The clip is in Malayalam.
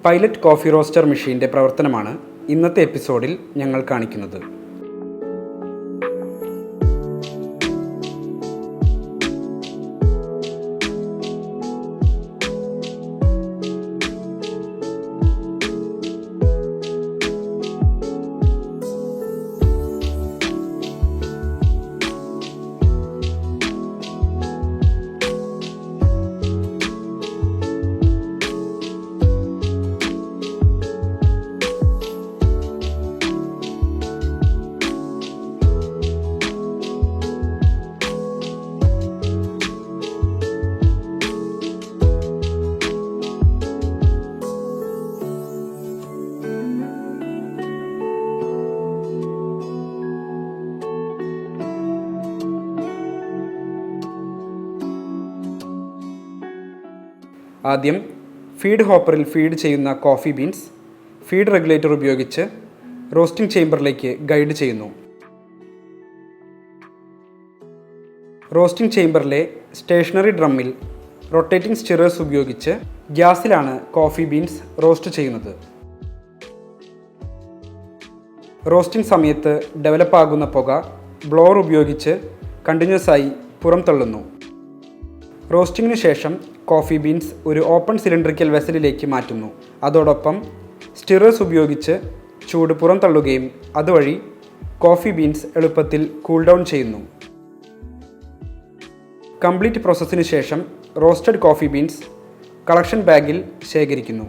പൈലറ്റ് കോഫി റോസ്റ്റർ മെഷീൻ്റെ പ്രവർത്തനമാണ് ഇന്നത്തെ എപ്പിസോഡിൽ ഞങ്ങൾ കാണിക്കുന്നത്. ആദ്യം ഫീഡ് ഹോപ്പറിൽ ഫീഡ് ചെയ്യുന്ന കോഫി ബീൻസ് ഫീഡ് റെഗുലേറ്റർ ഉപയോഗിച്ച് റോസ്റ്റിംഗ് ചേംബറിലേക്ക് ഗൈഡ് ചെയ്യുന്നു. റോസ്റ്റിംഗ് ചേംബറിലെ സ്റ്റേഷനറി ഡ്രമ്മിൽ റൊട്ടേറ്റിംഗ് സ്റ്റിറേഴ്സ് ഉപയോഗിച്ച് ഗ്യാസിലാണ് കോഫി ബീൻസ് റോസ്റ്റ് ചെയ്യുന്നത്. റോസ്റ്റിംഗ് സമയത്ത് ഡെവലപ്പ് ആകുന്ന പുക ബ്ലോവർ ഉപയോഗിച്ച് കണ്ടിന്യൂസ് ആയി പുറം തള്ളുന്നു. റോസ്റ്റിങ്ങിന് ശേഷം കോഫി ബീൻസ് ഒരു ഓപ്പൺ സിലിണ്ടറിക്കൽ വെസലിലേക്ക് മാറ്റുന്നു. അതോടൊപ്പം സ്റ്റിറേഴ്സ് ഉപയോഗിച്ച് ചൂട് പുറം തള്ളുകയും അതുവഴി കോഫി ബീൻസ് എളുപ്പത്തിൽ കൂൾ ഡൗൺ ചെയ്യുന്നു. കംപ്ലീറ്റ് പ്രോസസ്സിന് ശേഷം റോസ്റ്റഡ് കോഫി ബീൻസ് കളക്ഷൻ ബാഗിൽ ശേഖരിക്കുന്നു.